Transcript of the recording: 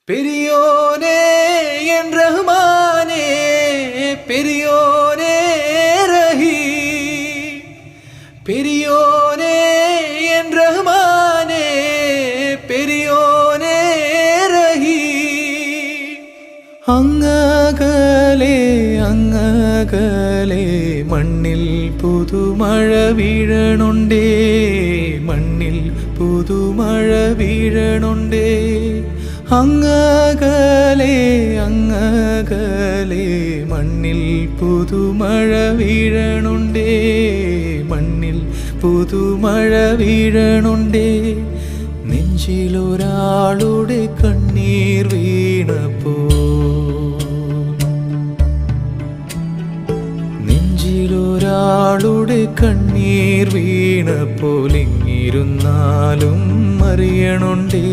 பெரியோனே என் ரஹ்மானே, பெரியோனே ரஹீம், பெரியோனே என் ரஹ்மானே, பெரியோனே ரஹீம். അങ്ങകലെ അങ്ങകലെ മണ്ണിൽ പുതുമഴ വീഴണുണ്ടേ, മണ്ണിൽ പുതുമഴ വീഴണുണ്ടേ. അങ്ങകലെ അങ്ങകലെ മണ്ണിൽ പുതുമഴ വീഴണുണ്ടേ, മണ്ണിൽ പുതുമഴ വീഴണുണ്ടേ. നെഞ്ചിലൊരാളുടെ കണ്ണീർ വീണപ്പോ, നെഞ്ചിലൊരാളുടെ കണ്ണീർ വീണപ്പോൾ ഇങ്ങിരുന്നാലും അറിയണുണ്ടേ.